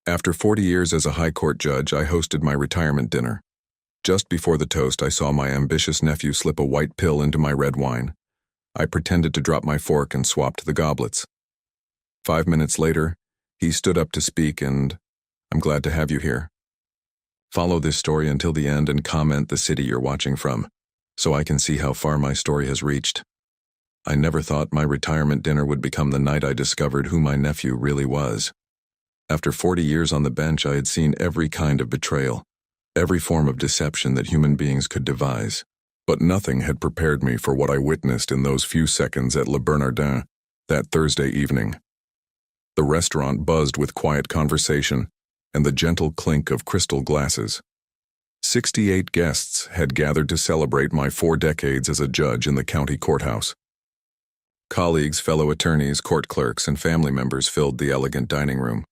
After 40 years as a high court judge, I hosted my retirement dinner. Just before the toast, I saw my ambitious nephew slip a white pill into my red wine. I pretended to drop my fork and swapped the goblets. 5 minutes later, he stood up to speak and, "I'm glad to have you here. Follow this story until the end and comment the city you're watching from, so I can see how far my story has reached." I never thought my retirement dinner would become the night I discovered who my nephew really was. After 40 years on the bench, I had seen every kind of betrayal, every form of deception that human beings could devise. But nothing had prepared me for what I witnessed in those few seconds at Le Bernardin that Thursday evening. The restaurant buzzed with quiet conversation and the gentle clink of crystal glasses. 68 guests had gathered to celebrate my 4 decades as a judge in the county courthouse. Colleagues, fellow attorneys, court clerks, and family members filled the elegant dining room.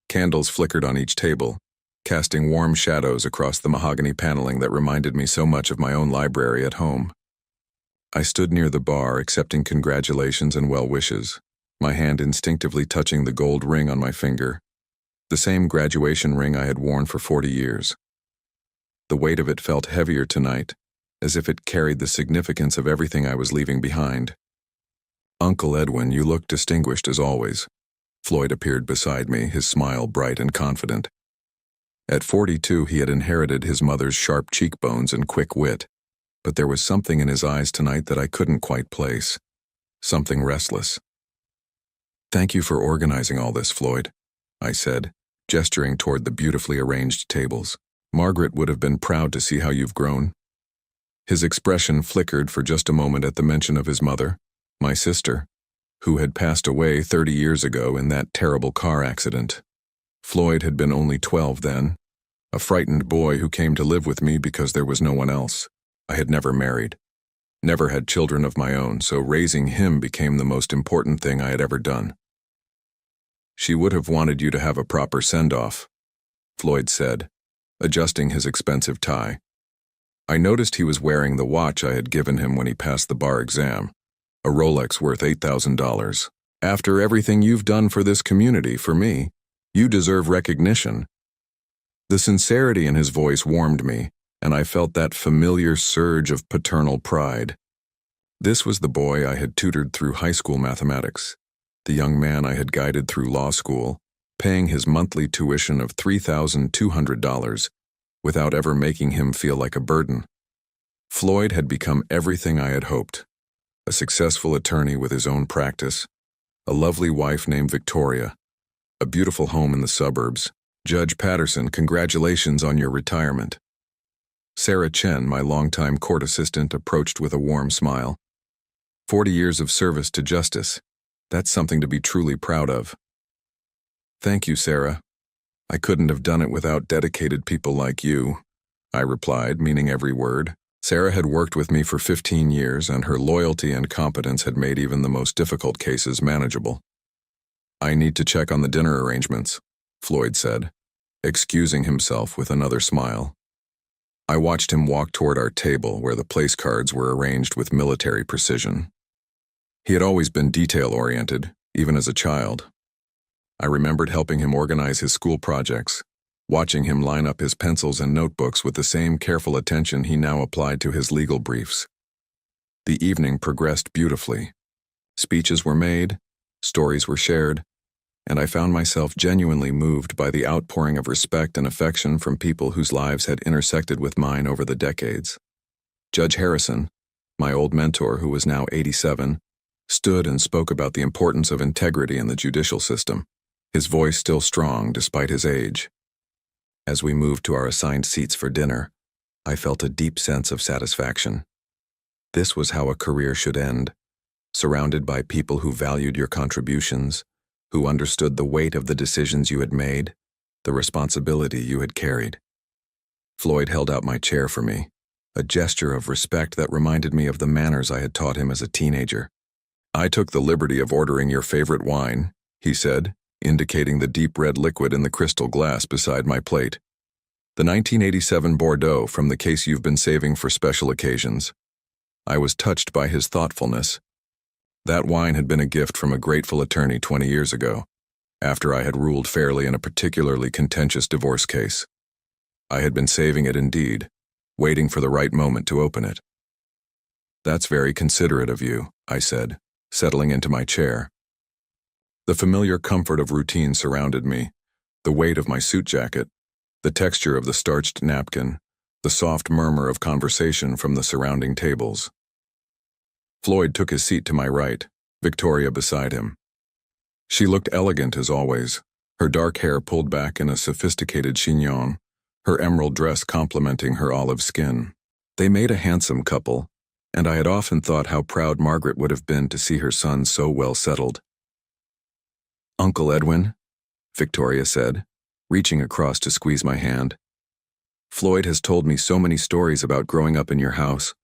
Candles flickered on each table, casting warm shadows across the mahogany paneling that reminded me so much of my own library at home. I stood near the bar, accepting congratulations and well wishes, my hand instinctively touching the gold ring on my finger, the same graduation ring I had worn for 40 years. The weight of it felt heavier tonight, as if it carried the significance of everything I was leaving behind. "Uncle Edwin, you look distinguished as always." Floyd appeared beside me, his smile bright and confident. At 42, he had inherited his mother's sharp cheekbones and quick wit, but there was something in his eyes tonight that I couldn't quite place. Something restless. "Thank you for organizing all this, Floyd," I said, gesturing toward the beautifully arranged tables. "Margaret would have been proud to see how you've grown." His expression flickered for just a moment at the mention of his mother, my sister, who had passed away 30 years ago in that terrible car accident. Floyd had been only 12 then, a frightened boy who came to live with me because there was no one else. I had never married, never had children of my own, so raising him became the most important thing I had ever done. "She would have wanted you to have a proper send-off," Floyd said, adjusting his expensive tie. I noticed he was wearing the watch I had given him when he passed the bar exam, a Rolex worth $8,000. "After everything you've done for this community, for me, you deserve recognition." The sincerity in his voice warmed me, and I felt that familiar surge of paternal pride. This was the boy I had tutored through high school mathematics, the young man I had guided through law school, paying his monthly tuition of $3,200 without ever making him feel like a burden. Floyd had become everything I had hoped. A successful attorney with his own practice, a lovely wife named Victoria, a beautiful home in the suburbs. "Judge Patterson, congratulations on your retirement." Sarah Chen, my longtime court assistant, approached with a warm smile. 40 years of service to justice. That's something to be truly proud of. "Thank you, Sarah. I couldn't have done it without dedicated people like you," I replied, meaning every word. Sarah had worked with me for 15 years, and her loyalty and competence had made even the most difficult cases manageable. "I need to check on the dinner arrangements," Floyd said, excusing himself with another smile. I watched him walk toward our table where the place cards were arranged with military precision. He had always been detail-oriented, even as a child. I remembered helping him organize his school projects, watching him line up his pencils and notebooks with the same careful attention he now applied to his legal briefs. The evening progressed beautifully. Speeches were made, stories were shared, and I found myself genuinely moved by the outpouring of respect and affection from people whose lives had intersected with mine over the decades. Judge Harrison, my old mentor who was now 87, stood and spoke about the importance of integrity in the judicial system, his voice still strong despite his age. As we moved to our assigned seats for dinner, I felt a deep sense of satisfaction. This was how a career should end, surrounded by people who valued your contributions, who understood the weight of the decisions you had made, the responsibility you had carried. Floyd held out my chair for me, a gesture of respect that reminded me of the manners I had taught him as a teenager. "I took the liberty of ordering your favorite wine," he said, indicating the deep red liquid in the crystal glass beside my plate. "The 1987 Bordeaux from the case you've been saving for special occasions." I was touched by his thoughtfulness. That wine had been a gift from a grateful attorney 20 years ago. after I had ruled fairly in a particularly contentious divorce case. I had been saving it indeed, waiting for the right moment to open it. "That's very considerate of you," I said, settling into my chair. The familiar comfort of routine surrounded me, the weight of my suit jacket, the texture of the starched napkin, the soft murmur of conversation from the surrounding tables. Floyd took his seat to my right, Victoria beside him. She looked elegant as always, her dark hair pulled back in a sophisticated chignon, her emerald dress complementing her olive skin. They made a handsome couple, and I had often thought how proud Margaret would have been to see her son so well settled. "Uncle Edwin," Victoria said, reaching across to squeeze my hand. "Floyd has told me so many stories about growing up in your house.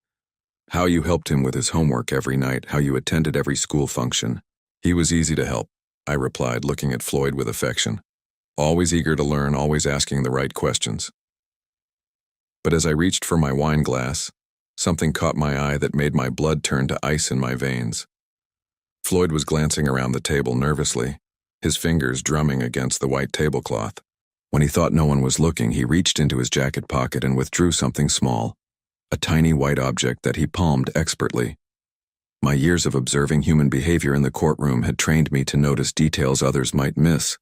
How you helped him with his homework every night, how you attended every school function. He was easy to help," I replied, looking at Floyd with affection. Always eager to learn, always asking the right questions. But as I reached for my wine glass, something caught my eye that made my blood turn to ice in my veins. Floyd was glancing around the table nervously, his fingers drumming against the white tablecloth. When he thought no one was looking, he reached into his jacket pocket and withdrew something small, a tiny white object that he palmed expertly. My years of observing human behavior in the courtroom had trained me to notice details others might miss,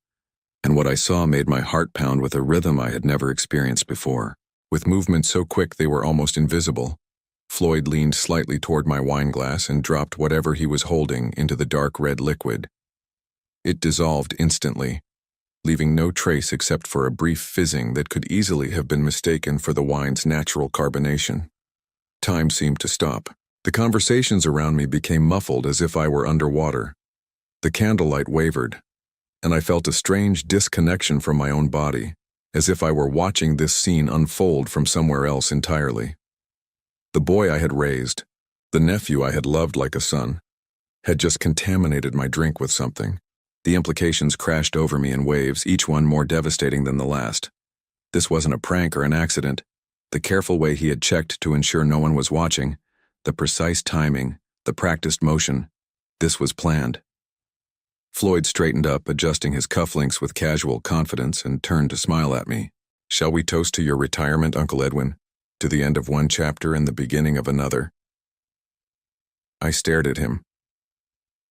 and what I saw made my heart pound with a rhythm I had never experienced before. With movements so quick they were almost invisible, Floyd leaned slightly toward my wine glass and dropped whatever he was holding into the dark red liquid. It dissolved instantly, leaving no trace except for a brief fizzing that could easily have been mistaken for the wine's natural carbonation. Time seemed to stop. The conversations around me became muffled as if I were underwater. The candlelight wavered, and I felt a strange disconnection from my own body, as if I were watching this scene unfold from somewhere else entirely. The boy I had raised, the nephew I had loved like a son, had just contaminated my drink with something. The implications crashed over me in waves, each one more devastating than the last. This wasn't a prank or an accident. The careful way he had checked to ensure no one was watching, the precise timing, the practiced motion, this was planned. Floyd straightened up, adjusting his cufflinks with casual confidence, and turned to smile at me. "Shall we toast to your retirement, Uncle Edwin? To the end of one chapter and the beginning of another?" I stared at him.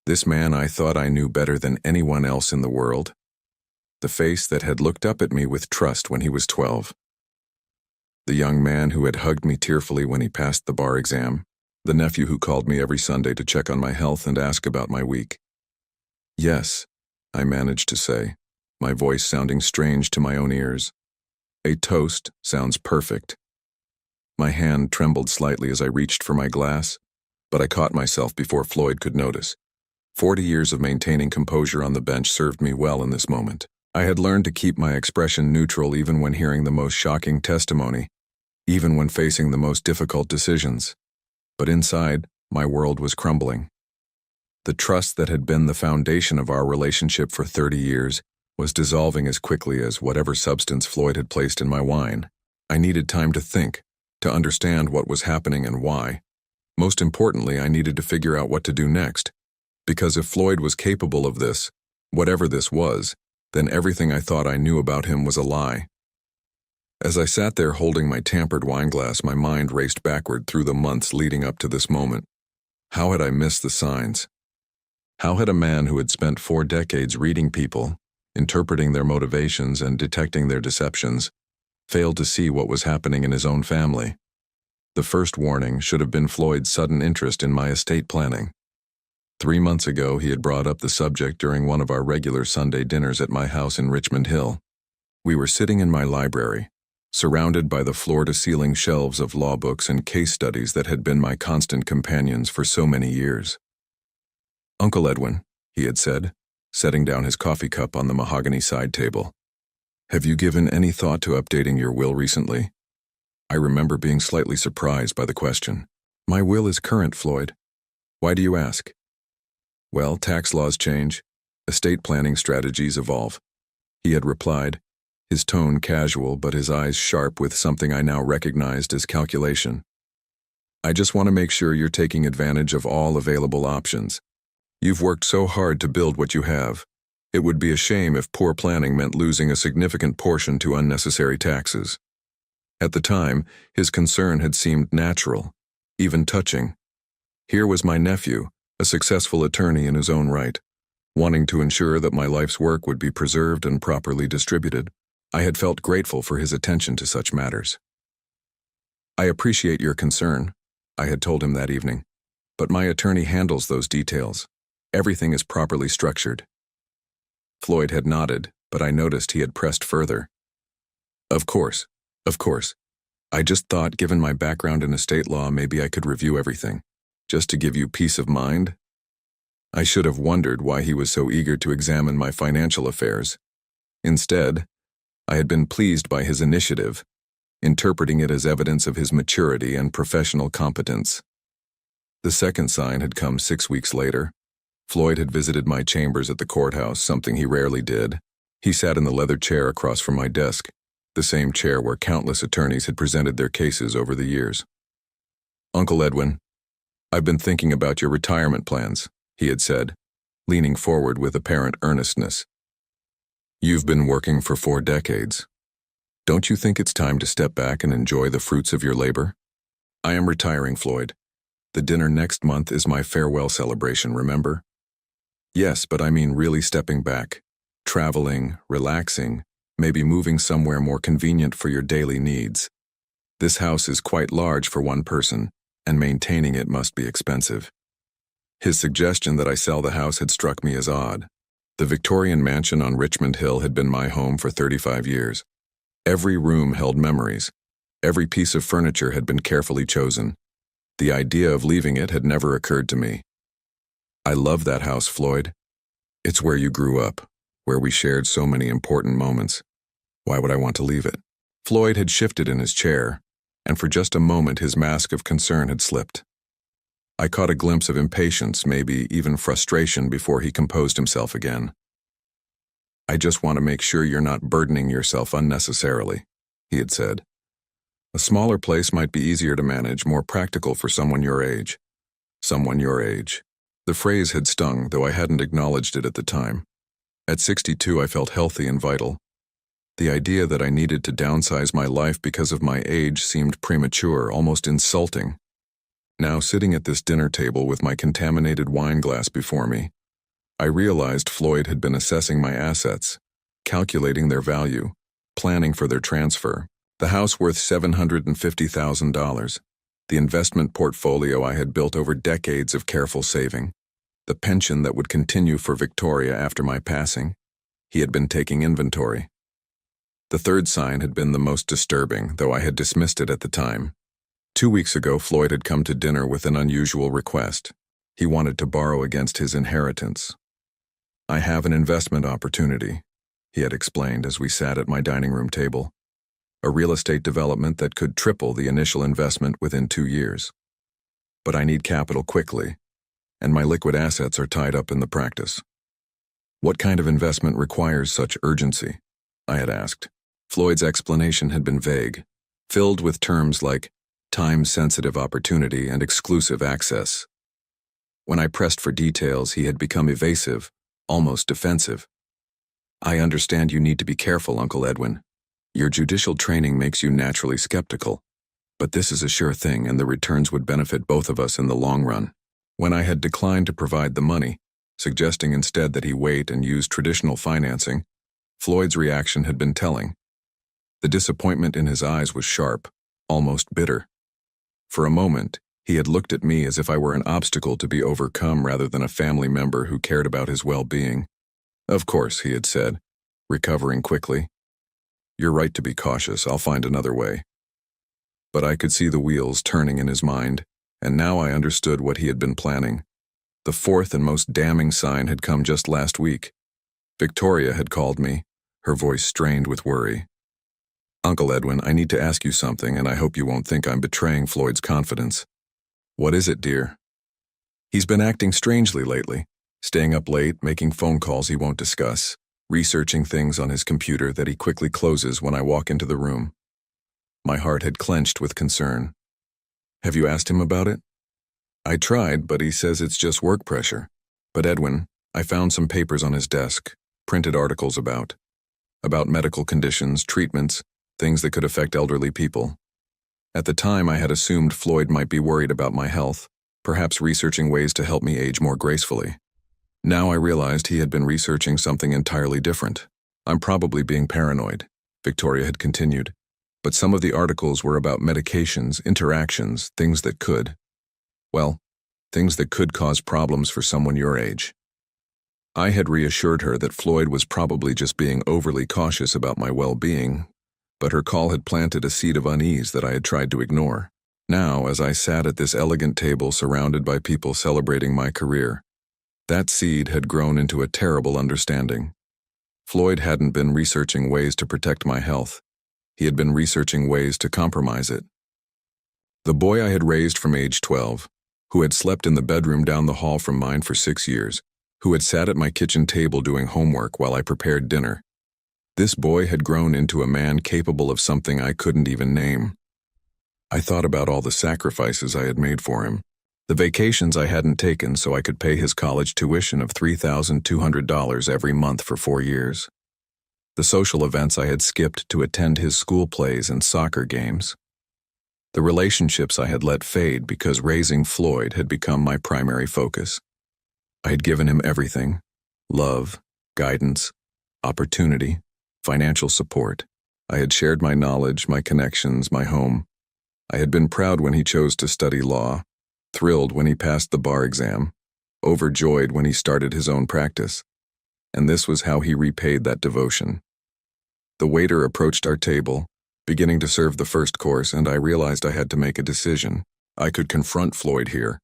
This man I thought I knew better than anyone else in the world. The face that had looked up at me with trust when he was 12. The young man who had hugged me tearfully when he passed the bar exam. The nephew who called me every Sunday to check on my health and ask about my week. "Yes," I managed to say, my voice sounding strange to my own ears. "A toast sounds perfect." My hand trembled slightly as I reached for my glass, but I caught myself before Floyd could notice. 40 years of maintaining composure on the bench served me well in this moment. I had learned to keep my expression neutral even when hearing the most shocking testimony, even when facing the most difficult decisions. But inside, my world was crumbling. The trust that had been the foundation of our relationship for 30 years was dissolving as quickly as whatever substance Floyd had placed in my wine. I needed time to think, to understand what was happening and why. Most importantly, I needed to figure out what to do next. Because if Floyd was capable of this, whatever this was, then everything I thought I knew about him was a lie. As I sat there holding my tampered wine glass, my mind raced backward through the months leading up to this moment. How had I missed the signs? How had a man who had spent 4 decades reading people, interpreting their motivations and detecting their deceptions, failed to see what was happening in his own family? The first warning should have been Floyd's sudden interest in my estate planning. 3 months ago, he had brought up the subject during one of our regular Sunday dinners at my house in Richmond Hill. We were sitting in my library, surrounded by the floor-to-ceiling shelves of law books and case studies that had been my constant companions for so many years. "Uncle Edwin," he had said, setting down his coffee cup on the mahogany side table, "have you given any thought to updating your will recently?" I remember being slightly surprised by the question. "My will is current, Floyd. Why do you ask?" "Well, tax laws change. Estate planning strategies evolve," he had replied, his tone casual but his eyes sharp with something I now recognized as calculation. "I just want to make sure you're taking advantage of all available options. You've worked so hard to build what you have. It would be a shame if poor planning meant losing a significant portion to unnecessary taxes. At the time, his concern had seemed natural, even touching. Here was my nephew, a successful attorney in his own right, wanting to ensure that my life's work would be preserved and properly distributed. I had felt grateful for his attention to such matters. "I appreciate your concern," I had told him that evening, "but my attorney handles those details. Everything is properly structured." Floyd had nodded, but I noticed he had pressed further. Of course. I just thought, given my background in estate law, maybe I could review everything, just to give you peace of mind." I should have wondered why he was so eager to examine my financial affairs. Instead, I had been pleased by his initiative, interpreting it as evidence of his maturity and professional competence. The second sign had come 6 weeks later. Floyd had visited my chambers at the courthouse, something he rarely did. He sat in the leather chair across from my desk, the same chair where countless attorneys had presented their cases over the years. "Uncle Edwin, I've been thinking about your retirement plans," he had said, leaning forward with apparent earnestness. "You've been working for 4 decades. Don't you think it's time to step back and enjoy the fruits of your labor?" "I am retiring, Floyd. The dinner next month is my farewell celebration, remember?" "Yes, but I mean really stepping back, traveling, relaxing, maybe moving somewhere more convenient for your daily needs. This house is quite large for one person, and maintaining it must be expensive." His suggestion that I sell the house had struck me as odd. The Victorian mansion on Richmond Hill had been my home for 35 years. Every room held memories. Every piece of furniture had been carefully chosen. The idea of leaving it had never occurred to me. "I love that house, Floyd. It's where you grew up, where we shared so many important moments. Why would I want to leave it?" Floyd had shifted in his chair, and for just a moment his mask of concern had slipped. I caught a glimpse of impatience, maybe even frustration, before he composed himself again. "I just want to make sure you're not burdening yourself unnecessarily," he had said. "A smaller place might be easier to manage, more practical for someone your age." Someone your age. The phrase had stung, though I hadn't acknowledged it at the time. At 62, I felt healthy and vital. The idea that I needed to downsize my life because of my age seemed premature, almost insulting. Now, sitting at this dinner table with my contaminated wine glass before me, I realized Floyd had been assessing my assets, calculating their value, planning for their transfer. The house worth $750,000, the investment portfolio I had built over decades of careful saving, the pension that would continue for Victoria after my passing. He had been taking inventory. The third sign had been the most disturbing, though I had dismissed it at the time. 2 weeks ago, Floyd had come to dinner with an unusual request. He wanted to borrow against his inheritance. "I have an investment opportunity," he had explained as we sat at my dining room table. "A real estate development that could triple the initial investment within 2 years. But I need capital quickly, and my liquid assets are tied up in the practice." "What kind of investment requires such urgency?" I had asked. Floyd's explanation had been vague, filled with terms like time-sensitive opportunity and exclusive access. When I pressed for details, he had become evasive, almost defensive. "I understand you need to be careful, Uncle Edwin. Your judicial training makes you naturally skeptical. But this is a sure thing, and the returns would benefit both of us in the long run." When I had declined to provide the money, suggesting instead that he wait and use traditional financing, Floyd's reaction had been telling. The disappointment in his eyes was sharp, almost bitter. For a moment, he had looked at me as if I were an obstacle to be overcome rather than a family member who cared about his well-being. "Of course," he had said, recovering quickly. "You're right to be cautious. I'll find another way." But I could see the wheels turning in his mind, and now I understood what he had been planning. The fourth and most damning sign had come just last week. Victoria had called me, her voice strained with worry. "Uncle Edwin, I need to ask you something, and I hope you won't think I'm betraying Floyd's confidence." "What is it, dear?" "He's been acting strangely lately, staying up late, making phone calls he won't discuss, researching things on his computer that he quickly closes when I walk into the room." My heart had clenched with concern. "Have you asked him about it?" "I tried, but he says it's just work pressure." "But Edwin, I found some papers on his desk, printed articles about medical conditions, treatments, things that could affect elderly people. At the time, I had assumed Floyd might be worried about my health, perhaps researching ways to help me age more gracefully. Now I realized he had been researching something entirely different. I'm probably being paranoid, Victoria had continued, but some of the articles were about medications, interactions, things that could cause problems for someone your age. I had reassured her that Floyd was probably just being overly cautious about my well-being, but her call had planted a seed of unease that I had tried to ignore. Now, as I sat at this elegant table surrounded by people celebrating my career, that seed had grown into a terrible understanding. Floyd hadn't been researching ways to protect my health. He had been researching ways to compromise it. The boy I had raised from age 12, who had slept in the bedroom down the hall from mine for 6 years, who had sat at my kitchen table doing homework while I prepared dinner. This boy had grown into a man capable of something I couldn't even name. I thought about all the sacrifices I had made for him, the vacations I hadn't taken so I could pay his college tuition of $3,200 every month for 4 years, the social events I had skipped to attend his school plays and soccer games, the relationships I had let fade because raising Floyd had become my primary focus. I had given him everything: love, guidance, opportunity, financial support. I had shared my knowledge, my connections, my home. I had been proud when he chose to study law, thrilled when he passed the bar exam, overjoyed when he started his own practice. And this was how he repaid that devotion. The waiter approached our table, beginning to serve the first course, and I realized I had to make a decision. I could confront Floyd here,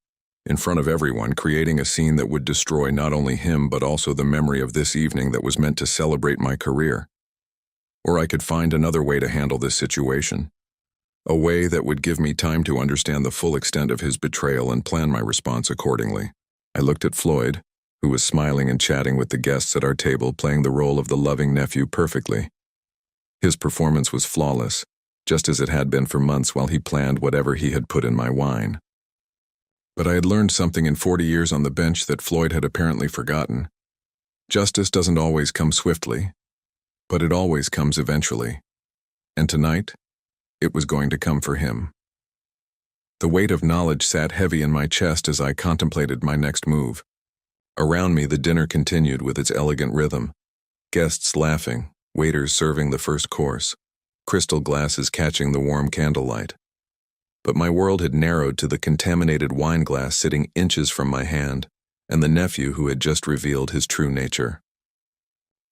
in front of everyone, creating a scene that would destroy not only him but also the memory of this evening that was meant to celebrate my career. Or I could find another way to handle this situation, a way that would give me time to understand the full extent of his betrayal and plan my response accordingly. I looked at Floyd, who was smiling and chatting with the guests at our table, playing the role of the loving nephew perfectly. His performance was flawless, just as it had been for months while he planned whatever he had put in my wine. But I had learned something in 40 years on the bench that Floyd had apparently forgotten. Justice doesn't always come swiftly, but it always comes eventually. And tonight, it was going to come for him. The weight of knowledge sat heavy in my chest as I contemplated my next move. Around me, the dinner continued with its elegant rhythm. Guests laughing, waiters serving the first course, crystal glasses catching the warm candlelight. But my world had narrowed to the contaminated wine glass sitting inches from my hand, and the nephew who had just revealed his true nature.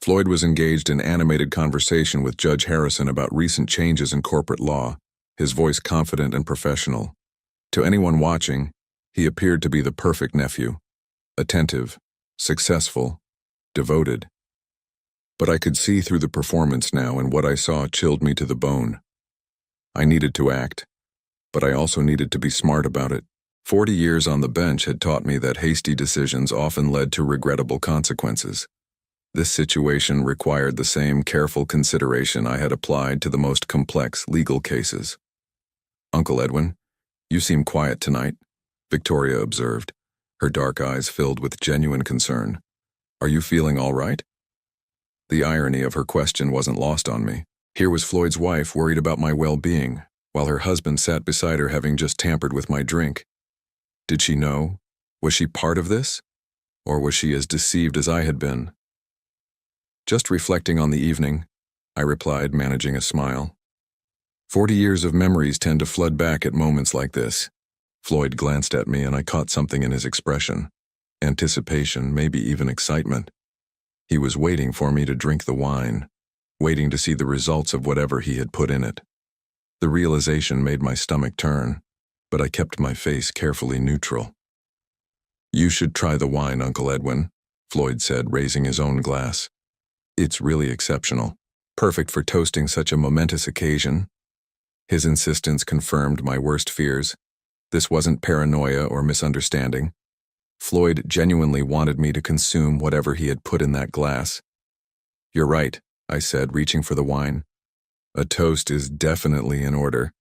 Floyd was engaged in animated conversation with Judge Harrison about recent changes in corporate law, his voice confident and professional. To anyone watching, he appeared to be the perfect nephew, attentive, successful, devoted. But I could see through the performance now, and what I saw chilled me to the bone. I needed to act, but I also needed to be smart about it. 40 years on the bench had taught me that hasty decisions often led to regrettable consequences. This situation required the same careful consideration I had applied to the most complex legal cases. "Uncle Edwin, you seem quiet tonight," Victoria observed, her dark eyes filled with genuine concern. "Are you feeling all right?" The irony of her question wasn't lost on me. Here was Floyd's wife worried about my well-being, while her husband sat beside her having just tampered with my drink. Did she know? Was she part of this? Or was she as deceived as I had been? "Just reflecting on the evening," I replied, managing a smile. 40 years of memories tend to flood back at moments like this. Floyd glanced at me and I caught something in his expression. Anticipation, maybe even excitement. He was waiting for me to drink the wine, waiting to see the results of whatever he had put in it. The realization made my stomach turn, but I kept my face carefully neutral. "You should try the wine, Uncle Edwin," Floyd said, raising his own glass. "It's really exceptional, perfect for toasting such a momentous occasion." His insistence confirmed my worst fears. This wasn't paranoia or misunderstanding. Floyd genuinely wanted me to consume whatever he had put in that glass. "You're right," I said, reaching for the wine. "A toast is definitely in order."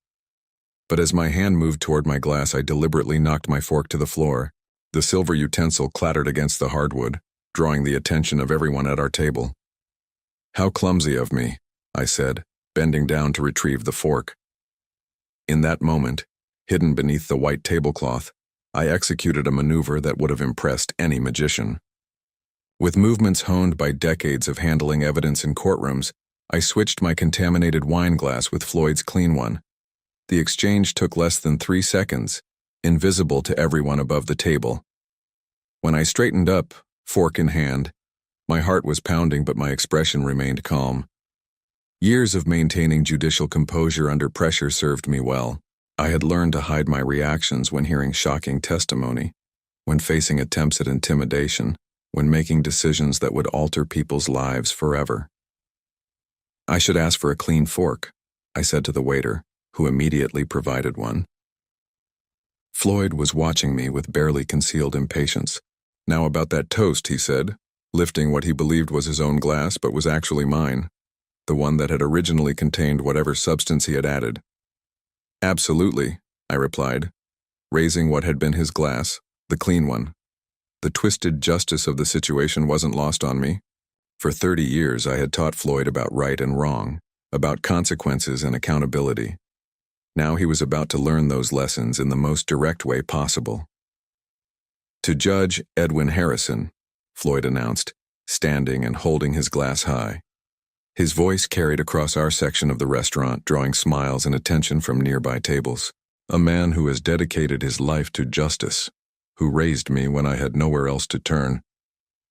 But as my hand moved toward my glass, I deliberately knocked my fork to the floor. The silver utensil clattered against the hardwood, drawing the attention of everyone at our table. How clumsy of me, I said, bending down to retrieve the fork. In that moment, hidden beneath the white tablecloth, I executed a maneuver that would have impressed any magician. With movements honed by decades of handling evidence in courtrooms, I switched my contaminated wine glass with Floyd's clean one. The exchange took less than 3 seconds, invisible to everyone above the table. When I straightened up, fork in hand, my heart was pounding but my expression remained calm. Years of maintaining judicial composure under pressure served me well. I had learned to hide my reactions when hearing shocking testimony, when facing attempts at intimidation, when making decisions that would alter people's lives forever. I should ask for a clean fork, I said to the waiter, who immediately provided one. Floyd was watching me with barely concealed impatience. Now about that toast, he said, lifting what he believed was his own glass but was actually mine, the one that had originally contained whatever substance he had added. Absolutely, I replied, raising what had been his glass, the clean one. The twisted justice of the situation wasn't lost on me. For 30 years I had taught Floyd about right and wrong, about consequences and accountability. Now he was about to learn those lessons in the most direct way possible. To Judge Edwin Harrison, Floyd announced, standing and holding his glass high. His voice carried across our section of the restaurant, drawing smiles and attention from nearby tables. A man who has dedicated his life to justice, who raised me when I had nowhere else to turn,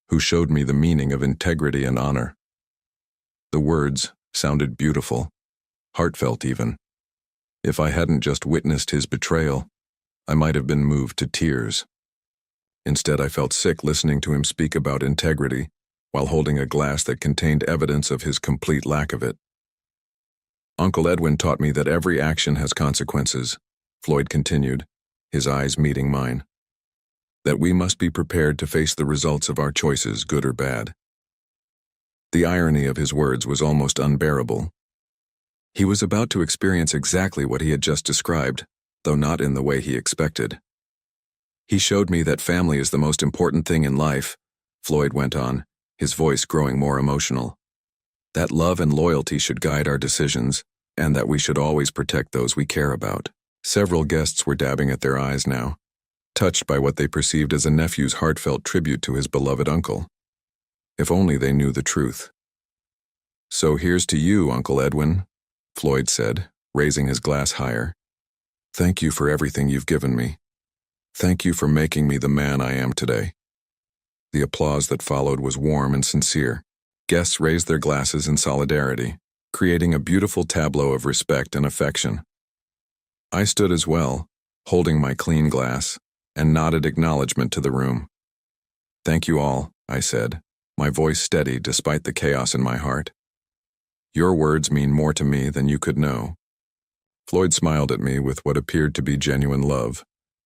who showed me the meaning of integrity and honor. The words sounded beautiful, heartfelt even. If I hadn't just witnessed his betrayal, I might have been moved to tears. Instead, I felt sick listening to him speak about integrity while holding a glass that contained evidence of his complete lack of it. Uncle Edwin taught me that every action has consequences, Floyd continued, his eyes meeting mine. That we must be prepared to face the results of our choices, good or bad. The irony of his words was almost unbearable. He was about to experience exactly what he had just described, though not in the way he expected. He showed me that family is the most important thing in life, Floyd went on, his voice growing more emotional. That love and loyalty should guide our decisions, and that we should always protect those we care about. Several guests were dabbing at their eyes now, touched by what they perceived as a nephew's heartfelt tribute to his beloved uncle. If only they knew the truth. So here's to you, Uncle Edwin, Floyd said, raising his glass higher. Thank you for everything you've given me. Thank you for making me the man I am today. The applause that followed was warm and sincere. Guests raised their glasses in solidarity, creating a beautiful tableau of respect and affection. I stood as well, holding my clean glass, and nodded acknowledgement to the room. Thank you all, I said, my voice steady despite the chaos in my heart. Your words mean more to me than you could know. Floyd smiled at me with what appeared to be genuine love,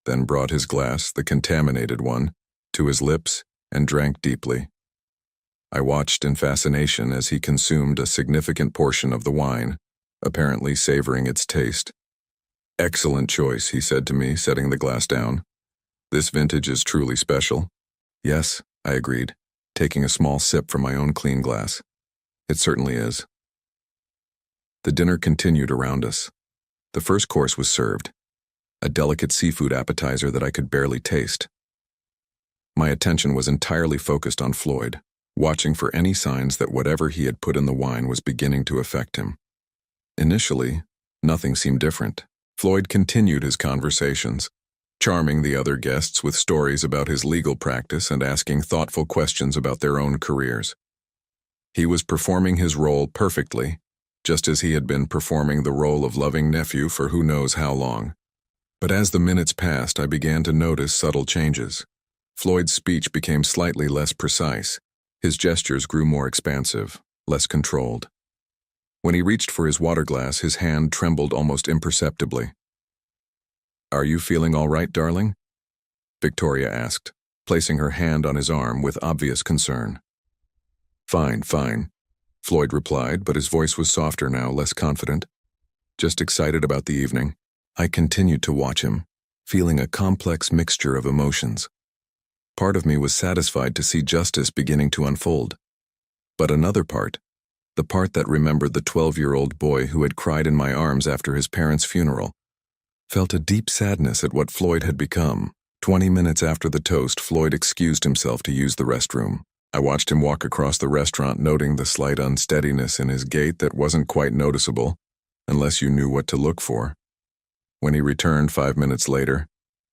then brought his glass, the contaminated one, to his lips and drank deeply. I watched in fascination as he consumed a significant portion of the wine, apparently savoring its taste. Excellent choice, he said to me, setting the glass down. This vintage is truly special. Yes, I agreed, taking a small sip from my own clean glass. It certainly is. The dinner continued around us. The first course was served, a delicate seafood appetizer that I could barely taste. My attention was entirely focused on Floyd, watching for any signs that whatever he had put in the wine was beginning to affect him. Initially, nothing seemed different. Floyd continued his conversations, charming the other guests with stories about his legal practice and asking thoughtful questions about their own careers. He was performing his role perfectly, just as he had been performing the role of loving nephew for who knows how long. But as the minutes passed, I began to notice subtle changes. Floyd's speech became slightly less precise. His gestures grew more expansive, less controlled. When he reached for his water glass, his hand trembled almost imperceptibly. Are you feeling all right, darling? Victoria asked, placing her hand on his arm with obvious concern. Fine, fine, Floyd replied, but his voice was softer now, less confident. Just excited about the evening. I continued to watch him, feeling a complex mixture of emotions. Part of me was satisfied to see justice beginning to unfold. But another part, the part that remembered the 12-year-old boy who had cried in my arms after his parents' funeral. Felt a deep sadness at what Floyd had become. 20 minutes after the toast, Floyd excused himself to use the restroom. I watched him walk across the restaurant, noting the slight unsteadiness in his gait that wasn't quite noticeable, unless you knew what to look for. When he returned 5 minutes later,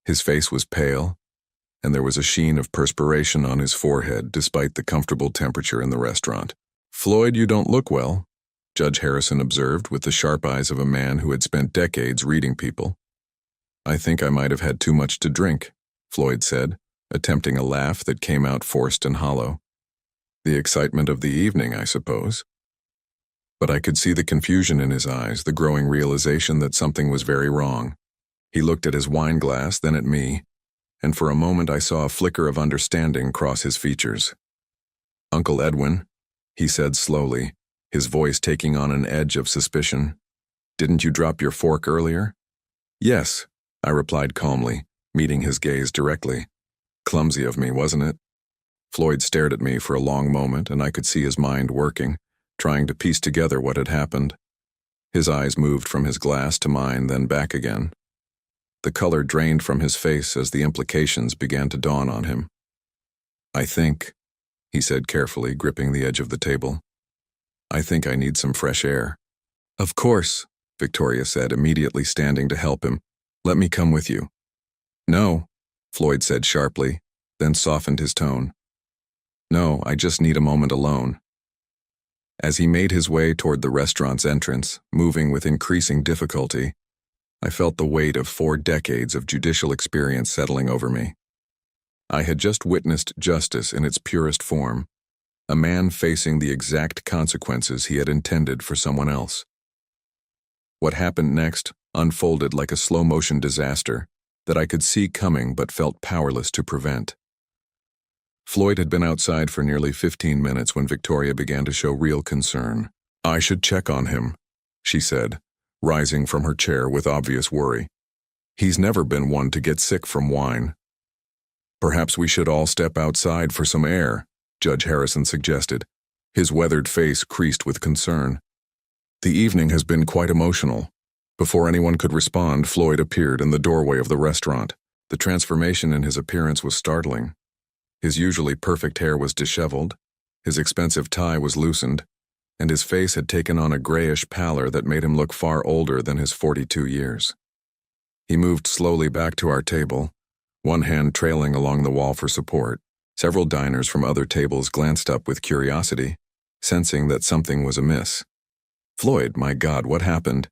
his face was pale, and there was a sheen of perspiration on his forehead despite the comfortable temperature in the restaurant. "Floyd, you don't look well," Judge Harrison observed with the sharp eyes of a man who had spent decades reading people. "I think I might have had too much to drink," Floyd said, attempting a laugh that came out forced and hollow. "The excitement of the evening, I suppose." But I could see the confusion in his eyes, the growing realization that something was very wrong. He looked at his wine glass, then at me, and for a moment I saw a flicker of understanding cross his features. "Uncle Edwin," he said slowly, his voice taking on an edge of suspicion, "didn't you drop your fork earlier?" "Yes," I replied calmly, meeting his gaze directly. "Clumsy of me, wasn't it?" Floyd stared at me for a long moment, and I could see his mind working, trying to piece together what had happened. His eyes moved from his glass to mine, then back again. The color drained from his face as the implications began to dawn on him. "I think," he said carefully, gripping the edge of the table, "I think I need some fresh air." "Of course," Victoria said, immediately standing to help him. "Let me come with you." "No," Floyd said sharply, then softened his tone. "No, I just need a moment alone." As he made his way toward the restaurant's entrance, moving with increasing difficulty, I felt the weight of 4 decades of judicial experience settling over me. I had just witnessed justice in its purest form, a man facing the exact consequences he had intended for someone else. What happened next unfolded like a slow-motion disaster that I could see coming but felt powerless to prevent. Floyd had been outside for nearly 15 minutes when Victoria began to show real concern. "I should check on him," she said, rising from her chair with obvious worry. "He's never been one to get sick from wine." "Perhaps we should all step outside for some air," Judge Harrison suggested, his weathered face creased with concern. "The evening has been quite emotional." Before anyone could respond, Floyd appeared in the doorway of the restaurant. The transformation in his appearance was startling. His usually perfect hair was disheveled, his expensive tie was loosened, and his face had taken on a grayish pallor that made him look far older than his 42 years. He moved slowly back to our table, one hand trailing along the wall for support. Several diners from other tables glanced up with curiosity, sensing that something was amiss. "Floyd, my God, what happened?"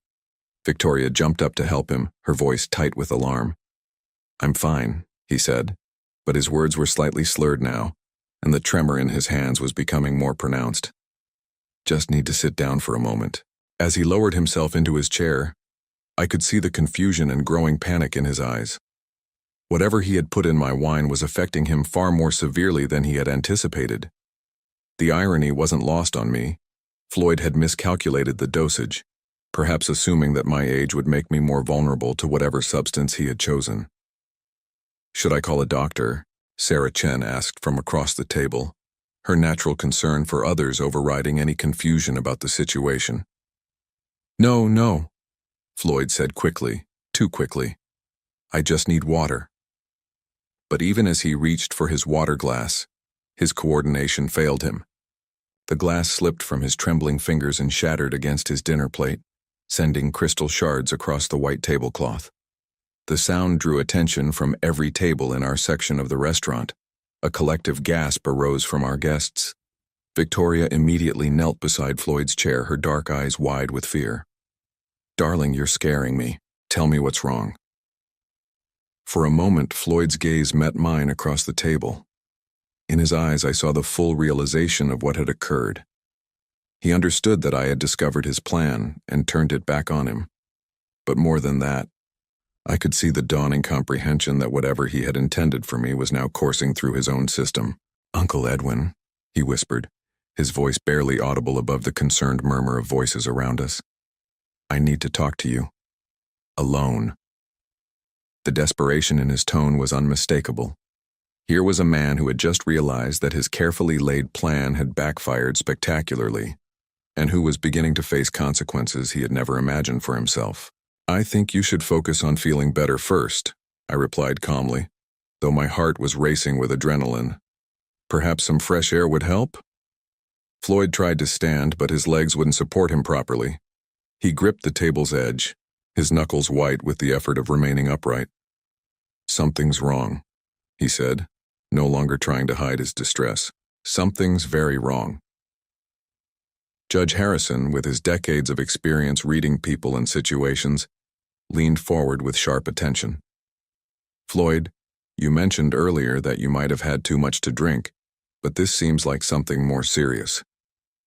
Victoria jumped up to help him, her voice tight with alarm. "I'm fine," he said, but his words were slightly slurred now, and the tremor in his hands was becoming more pronounced. "Just need to sit down for a moment." As he lowered himself into his chair, I could see the confusion and growing panic in his eyes. Whatever he had put in my wine was affecting him far more severely than he had anticipated. The irony wasn't lost on me. Floyd had miscalculated the dosage, perhaps assuming that my age would make me more vulnerable to whatever substance he had chosen. "Should I call a doctor?" Sarah Chen asked from across the table, her natural concern for others overriding any confusion about the situation. "No, no," Floyd said quickly, too quickly. "I just need water." But even as he reached for his water glass, his coordination failed him. The glass slipped from his trembling fingers and shattered against his dinner plate, sending crystal shards across the white tablecloth. The sound drew attention from every table in our section of the restaurant. A collective gasp arose from our guests. Victoria immediately knelt beside Floyd's chair, her dark eyes wide with fear. "Darling, you're scaring me. Tell me what's wrong." For a moment, Floyd's gaze met mine across the table. In his eyes, I saw the full realization of what had occurred. He understood that I had discovered his plan and turned it back on him. But more than that, I could see the dawning comprehension that whatever he had intended for me was now coursing through his own system. "Uncle Edwin," he whispered, his voice barely audible above the concerned murmur of voices around us. "I need to talk to you. Alone." The desperation in his tone was unmistakable. Here was a man who had just realized that his carefully laid plan had backfired spectacularly. and who was beginning to face consequences he had never imagined for himself. "I think you should focus on feeling better first," I replied calmly, though my heart was racing with adrenaline. "Perhaps some fresh air would help?" Floyd tried to stand, but his legs wouldn't support him properly. He gripped the table's edge, his knuckles white with the effort of remaining upright. "Something's wrong," he said, no longer trying to hide his distress. "Something's very wrong." Judge Harrison, with his decades of experience reading people and situations, leaned forward with sharp attention. "Floyd, you mentioned earlier that you might have had too much to drink, but this seems like something more serious.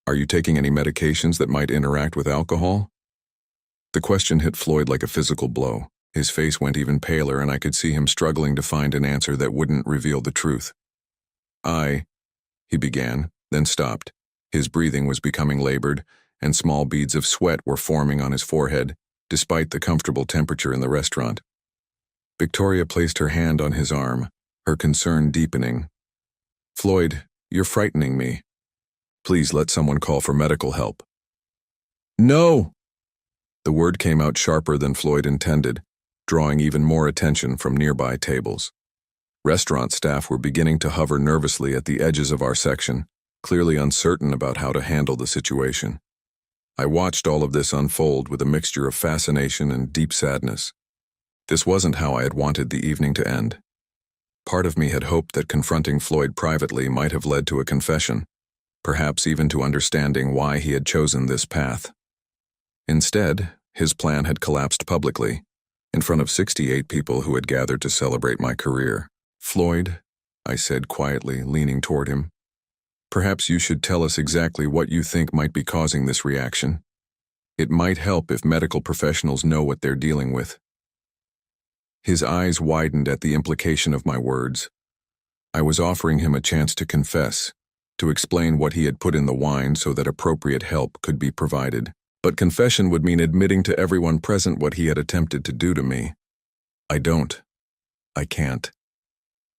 Are you taking any medications that might interact with alcohol?" The question hit Floyd like a physical blow. His face went even paler, and I could see him struggling to find an answer that wouldn't reveal the truth. He began, then stopped. His breathing was becoming labored, and small beads of sweat were forming on his forehead, despite the comfortable temperature in the restaurant. Victoria placed her hand on his arm, her concern deepening. "Floyd, you're frightening me. Please let someone call for medical help." "No!" The word came out sharper than Floyd intended, drawing even more attention from nearby tables. Restaurant staff were beginning to hover nervously at the edges of our section, clearly uncertain about how to handle the situation. I watched all of this unfold with a mixture of fascination and deep sadness. This wasn't how I had wanted the evening to end. Part of me had hoped that confronting Floyd privately might have led to a confession, perhaps even to understanding why he had chosen this path. Instead, his plan had collapsed publicly, in front of 68 people who had gathered to celebrate my career. "Floyd," I said quietly, leaning toward him, "perhaps you should tell us exactly what you think might be causing this reaction. It might help if medical professionals know what they're dealing with." His eyes widened at the implication of my words. I was offering him a chance to confess, to explain what he had put in the wine so that appropriate help could be provided. But confession would mean admitting to everyone present what he had attempted to do to me. I can't.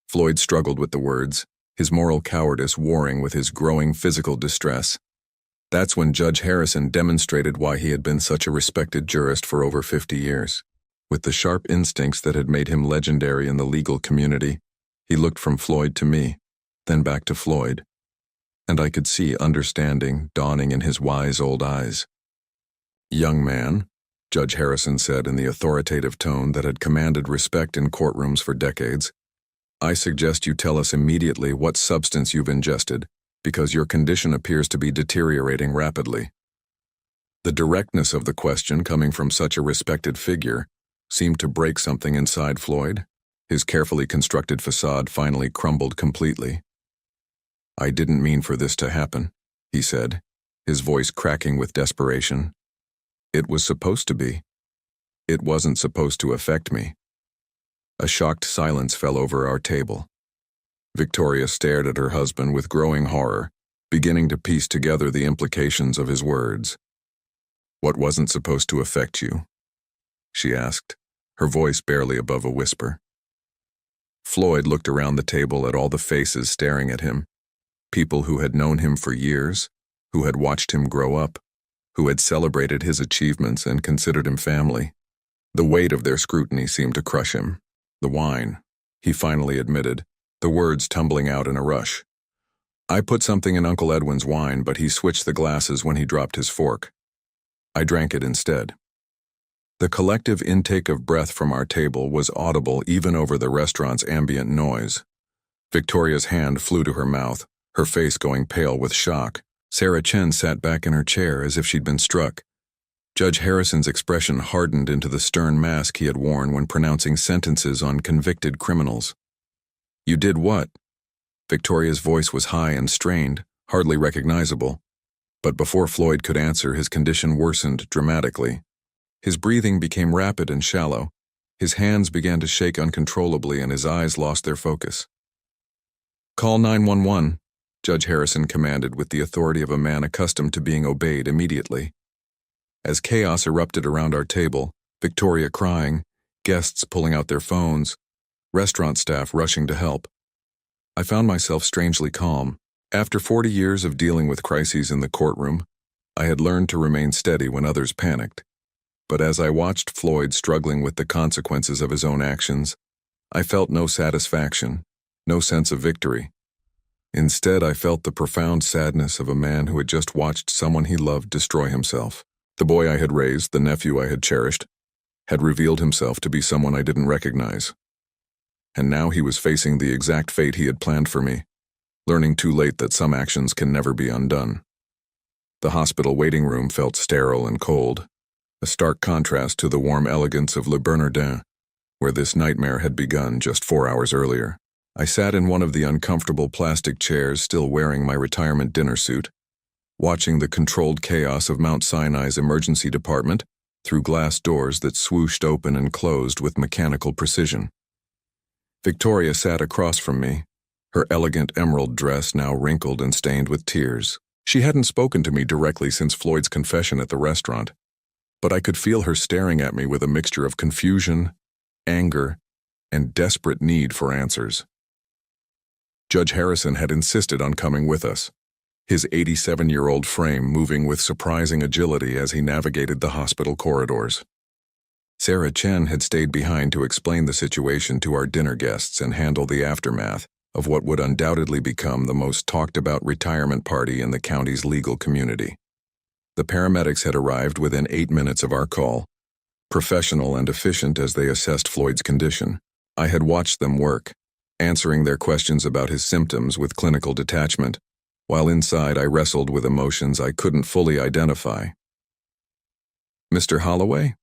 Floyd struggled with the words, his moral cowardice warring with his growing physical distress. That's when Judge Harrison demonstrated why he had been such a respected jurist for over 50 years. With the sharp instincts that had made him legendary in the legal community, he looked from Floyd to me, then back to Floyd, and I could see understanding dawning in his wise old eyes. "Young man," Judge Harrison said in the authoritative tone that had commanded respect in courtrooms for decades, "I suggest you tell us immediately what substance you've ingested, because your condition appears to be deteriorating rapidly." The directness of the question coming from such a respected figure seemed to break something inside Floyd. His carefully constructed facade finally crumbled completely. "I didn't mean for this to happen," he said, his voice cracking with desperation. "It was supposed to be. It wasn't supposed to affect me." A shocked silence fell over our table. Victoria stared at her husband with growing horror, beginning to piece together the implications of his words. "What wasn't supposed to affect you?" she asked, her voice barely above a whisper. Floyd looked around the table at all the faces staring at him, people who had known him for years, who had watched him grow up, who had celebrated his achievements and considered him family. The weight of their scrutiny seemed to crush him. "The wine," he finally admitted, the words tumbling out in a rush. "I put something in Uncle Edwin's wine, but he switched the glasses when he dropped his fork. I drank it instead." The collective intake of breath from our table was audible even over the restaurant's ambient noise. Victoria's hand flew to her mouth, her face going pale with shock. Sarah Chen sat back in her chair as if she'd been struck. Judge Harrison's expression hardened into the stern mask he had worn when pronouncing sentences on convicted criminals. "You did what?" Victoria's voice was high and strained, hardly recognizable. But before Floyd could answer, his condition worsened dramatically. His breathing became rapid and shallow. His hands began to shake uncontrollably and his eyes lost their focus. "Call 911. Judge Harrison commanded with the authority of a man accustomed to being obeyed immediately. As chaos erupted around our table, Victoria crying, guests pulling out their phones, restaurant staff rushing to help, I found myself strangely calm. After 40 years of dealing with crises in the courtroom, I had learned to remain steady when others panicked, but as I watched Floyd struggling with the consequences of his own actions, I felt no satisfaction, no sense of victory. Instead, I felt the profound sadness of a man who had just watched someone he loved destroy himself. The boy I had raised, the nephew I had cherished, had revealed himself to be someone I didn't recognize. And now he was facing the exact fate he had planned for me, learning too late that some actions can never be undone. The hospital waiting room felt sterile and cold, a stark contrast to the warm elegance of Le Bernardin, where this nightmare had begun just 4 hours earlier. I sat in one of the uncomfortable plastic chairs, still wearing my retirement dinner suit, watching the controlled chaos of Mount Sinai's emergency department through glass doors that swooshed open and closed with mechanical precision. Victoria sat across from me, her elegant emerald dress now wrinkled and stained with tears. She hadn't spoken to me directly since Floyd's confession at the restaurant, but I could feel her staring at me with a mixture of confusion, anger, and desperate need for answers. Judge Harrison had insisted on coming with us, his 87-year-old frame moving with surprising agility as he navigated the hospital corridors. Sarah Chen had stayed behind to explain the situation to our dinner guests and handle the aftermath of what would undoubtedly become the most talked-about retirement party in the county's legal community. The paramedics had arrived within 8 minutes of our call, professional and efficient as they assessed Floyd's condition. I had watched them work, answering their questions about his symptoms with clinical detachment, while inside I wrestled with emotions I couldn't fully identify. "Mr. Holloway?"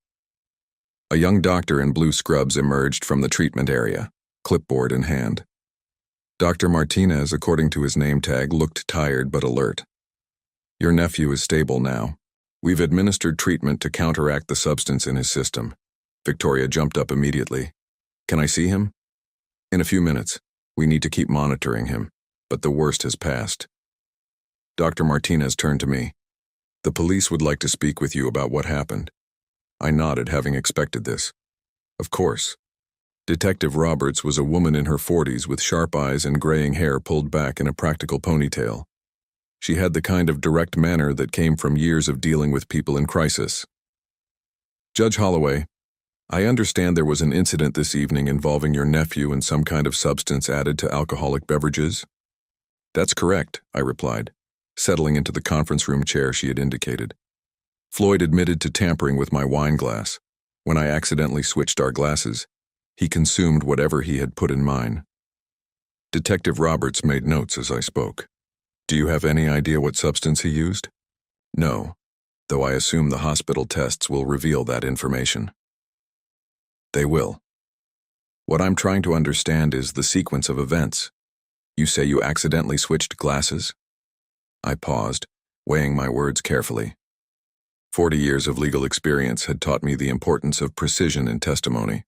A young doctor in blue scrubs emerged from the treatment area, clipboard in hand. Dr. Martinez, according to his name tag, looked tired but alert. "Your nephew is stable now. We've administered treatment to counteract the substance in his system." Victoria jumped up immediately. "Can I see him?" "In a few minutes. We need to keep monitoring him, but the worst has passed." Dr. Martinez turned to me. "The police would like to speak with you about what happened." I nodded, having expected this. Of course. Detective Roberts was a woman in her 40s with sharp eyes and graying hair pulled back in a practical ponytail. She had the kind of direct manner that came from years of dealing with people in crisis. "Judge Holloway, I understand there was an incident this evening involving your nephew and some kind of substance added to alcoholic beverages." "That's correct," I replied, settling into the conference room chair she had indicated. "Floyd admitted to tampering with my wine glass. When I accidentally switched our glasses, he consumed whatever he had put in mine." Detective Roberts made notes as I spoke. "Do you have any idea what substance he used?" "No, though I assume the hospital tests will reveal that information." "They will. What I'm trying to understand is the sequence of events. You say you accidentally switched glasses?" I paused, weighing my words carefully. 40 years of legal experience had taught me the importance of precision in testimony.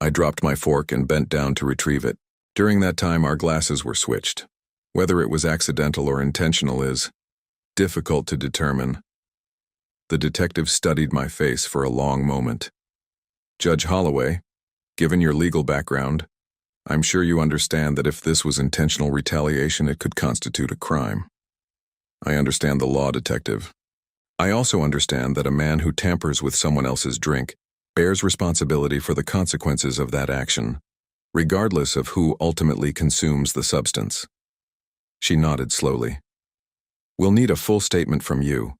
I dropped my fork and bent down to retrieve it. During that time, our glasses were switched. Whether it was accidental or intentional is difficult to determine. The detective studied my face for a long moment. "Judge Holloway, given your legal background, I'm sure you understand that if this was intentional retaliation, it could constitute a crime." "I understand the law, detective. I also understand that a man who tampers with someone else's drink bears responsibility for the consequences of that action, regardless of who ultimately consumes the substance." She nodded slowly. "We'll need a full statement from you,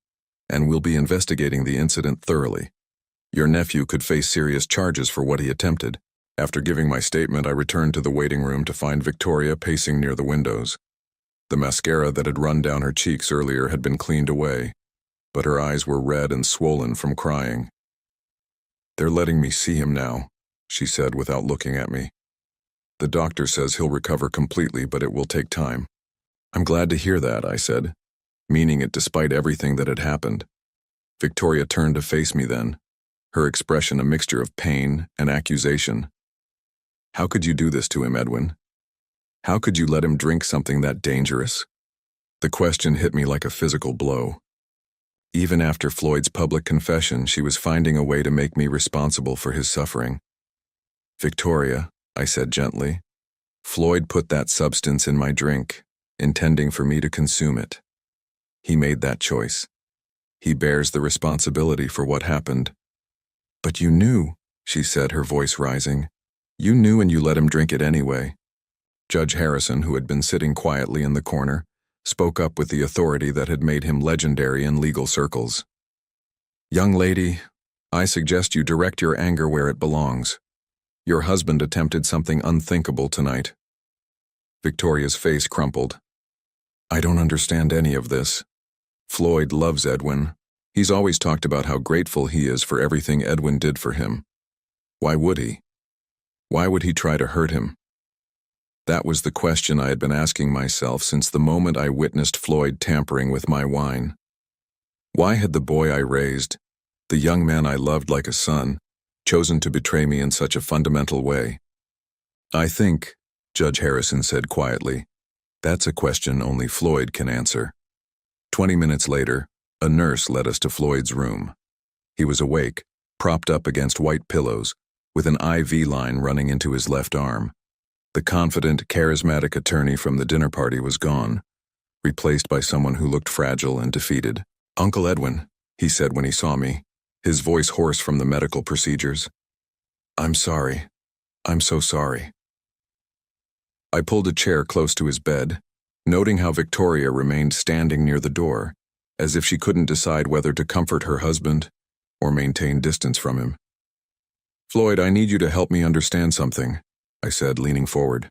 and we'll be investigating the incident thoroughly. Your nephew could face serious charges for what he attempted." After giving my statement, I returned to the waiting room to find Victoria pacing near the windows. The mascara that had run down her cheeks earlier had been cleaned away, but her eyes were red and swollen from crying. "They're letting me see him now," she said without looking at me. "The doctor says he'll recover completely, but it will take time." "I'm glad to hear that," I said, meaning it despite everything that had happened. Victoria turned to face me then, her expression a mixture of pain and accusation. "How could you do this to him, Edwin? How could you let him drink something that dangerous?" The question hit me like a physical blow. Even after Floyd's public confession, she was finding a way to make me responsible for his suffering. "Victoria," I said gently, "Floyd put that substance in my drink, intending for me to consume it. He made that choice. He bears the responsibility for what happened. But you knew, she said, her voice rising. You knew and you let him drink it anyway. Judge Harrison, who had been sitting quietly in the corner, spoke up with the authority that had made him legendary in legal circles. Young lady, I suggest you direct your anger where it belongs. Your husband attempted something unthinkable tonight. Victoria's face crumpled. I don't understand any of this. Floyd loves Edwin. He's always talked about how grateful he is for everything Edwin did for him. Why would he? Why would he try to hurt him? That was the question I had been asking myself since the moment I witnessed Floyd tampering with my wine. Why had the boy I raised, the young man I loved like a son, chosen to betray me in such a fundamental way? I think, Judge Harrison said quietly, that's a question only Floyd can answer. 20 minutes later, a nurse led us to Floyd's room. He was awake, propped up against white pillows, with an IV line running into his left arm. The confident, charismatic attorney from the dinner party was gone, replaced by someone who looked fragile and defeated. Uncle Edwin, he said when he saw me, his voice hoarse from the medical procedures. I'm sorry. I'm so sorry. I pulled a chair close to his bed, noting how Victoria remained standing near the door, as if she couldn't decide whether to comfort her husband or maintain distance from him. Floyd, I need you to help me understand something, I said, leaning forward.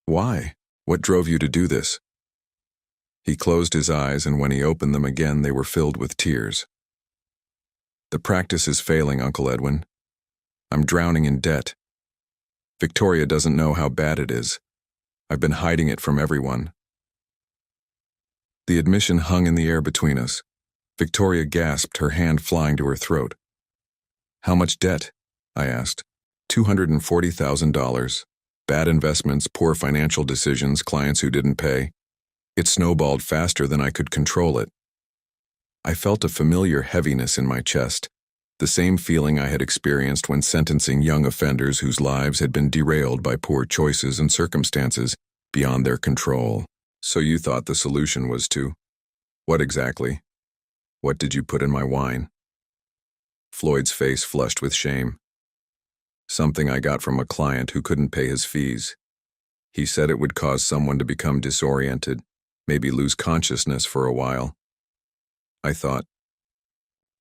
Why? What drove you to do this? He closed his eyes, and when he opened them again, they were filled with tears. The practice is failing, Uncle Edwin. I'm drowning in debt. Victoria doesn't know how bad it is. I've been hiding it from everyone. The admission hung in the air between us. Victoria gasped, her hand flying to her throat. How much debt? I asked. $240,000. Bad investments, poor financial decisions, clients who didn't pay. It snowballed faster than I could control it. I felt a familiar heaviness in my chest, the same feeling I had experienced when sentencing young offenders whose lives had been derailed by poor choices and circumstances beyond their control. So you thought the solution was to... What exactly? What did you put in my wine? Floyd's face flushed with shame. Something I got from a client who couldn't pay his fees. He said it would cause someone to become disoriented, maybe lose consciousness for a while. I thought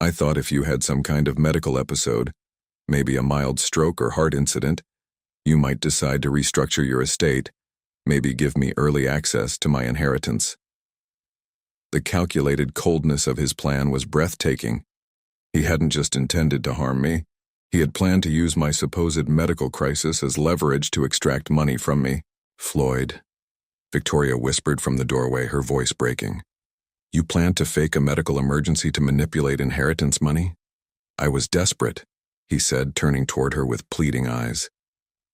if you had some kind of medical episode, maybe a mild stroke or heart incident, you might decide to restructure your estate, maybe give me early access to my inheritance. The calculated coldness of his plan was breathtaking. He hadn't just intended to harm me. He had planned to use my supposed medical crisis as leverage to extract money from me. Floyd, Victoria whispered from the doorway, her voice breaking. You planned to fake a medical emergency to manipulate inheritance money? I was desperate, he said, turning toward her with pleading eyes.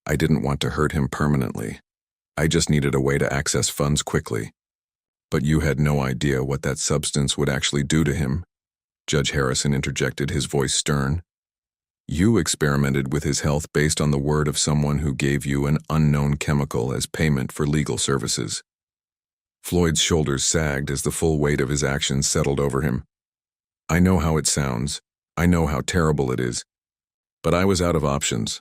I didn't want to hurt him permanently. I just needed a way to access funds quickly. But you had no idea what that substance would actually do to him, Judge Harrison interjected, his voice stern. You experimented with his health based on the word of someone who gave you an unknown chemical as payment for legal services. Floyd's shoulders sagged as the full weight of his actions settled over him. I know how it sounds. I know how terrible it is. But I was out of options.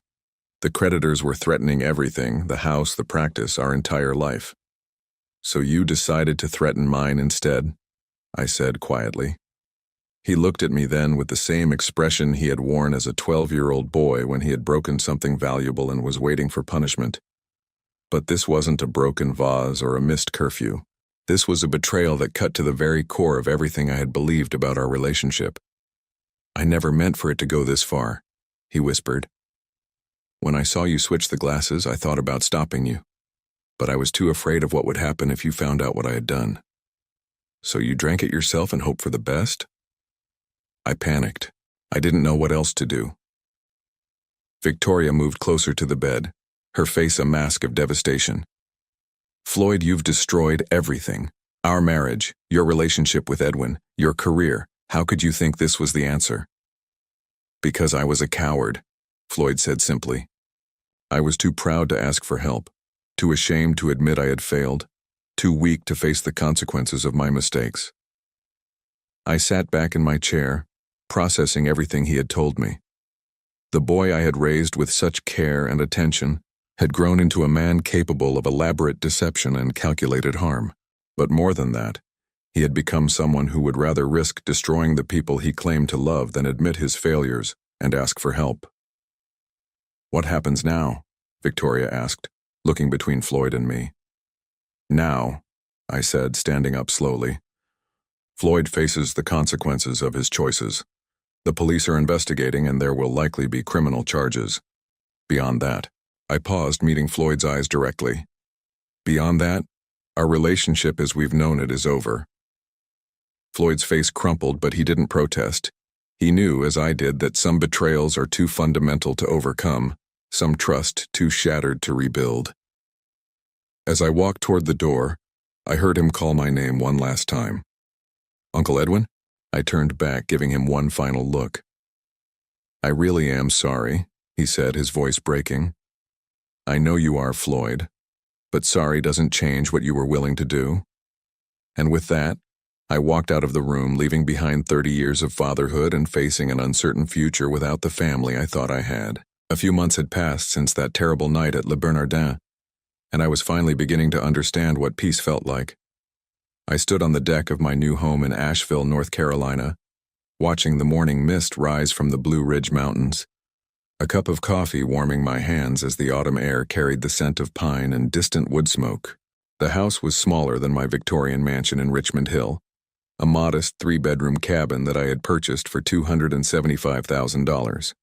The creditors were threatening everything, the house, the practice, our entire life. So you decided to threaten mine instead, I said quietly. He looked at me then with the same expression he had worn as a 12-year-old boy when he had broken something valuable and was waiting for punishment. But this wasn't a broken vase or a missed curfew. This was a betrayal that cut to the very core of everything I had believed about our relationship. I never meant for it to go this far, he whispered. When I saw you switch the glasses, I thought about stopping you. But I was too afraid of what would happen if you found out what I had done. So you drank it yourself and hoped for the best? I panicked. I didn't know what else to do. Victoria moved closer to the bed, her face a mask of devastation. Floyd, you've destroyed everything. Our marriage, your relationship with Edwin, your career. How could you think this was the answer? Because I was a coward, Floyd said simply. I was too proud to ask for help, too ashamed to admit I had failed, too weak to face the consequences of my mistakes. I sat back in my chair, processing everything he had told me. The boy I had raised with such care and attention had grown into a man capable of elaborate deception and calculated harm. But more than that, he had become someone who would rather risk destroying the people he claimed to love than admit his failures and ask for help. "What happens now?" Victoria asked, looking between Floyd and me. "Now," I said, standing up slowly, "Floyd faces the consequences of his choices. The police are investigating and there will likely be criminal charges. Beyond that," I paused, meeting Floyd's eyes directly. "Beyond that, our relationship as we've known it is over." Floyd's face crumpled, but he didn't protest. He knew, as I did, that some betrayals are too fundamental to overcome, some trust too shattered to rebuild. As I walked toward the door, I heard him call my name one last time. "Uncle Edwin?" I turned back, giving him one final look. "I really am sorry," he said, his voice breaking. "I know you are, Floyd, but sorry doesn't change what you were willing to do." And with that, I walked out of the room, leaving behind 30 years of fatherhood and facing an uncertain future without the family I thought I had. A few months had passed since that terrible night at Le Bernardin, and I was finally beginning to understand what peace felt like. I stood on the deck of my new home in Asheville, North Carolina, watching the morning mist rise from the Blue Ridge Mountains, a cup of coffee warming my hands as the autumn air carried the scent of pine and distant wood smoke. The house was smaller than my Victorian mansion in Richmond Hill, a modest 3-bedroom cabin that I had purchased for $275,000.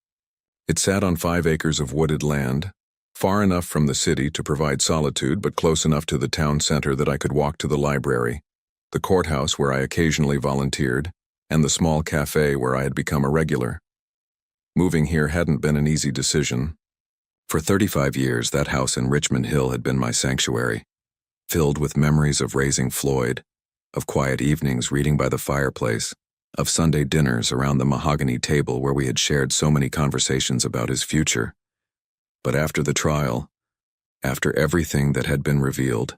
It sat on 5 acres of wooded land, far enough from the city to provide solitude but close enough to the town center that I could walk to the library, the courthouse where I occasionally volunteered, and the small cafe where I had become a regular. Moving here hadn't been an easy decision. For 35 years, that house in Richmond Hill had been my sanctuary, filled with memories of raising Floyd, of quiet evenings reading by the fireplace, of Sunday dinners around the mahogany table where we had shared so many conversations about his future. But after the trial, after everything that had been revealed,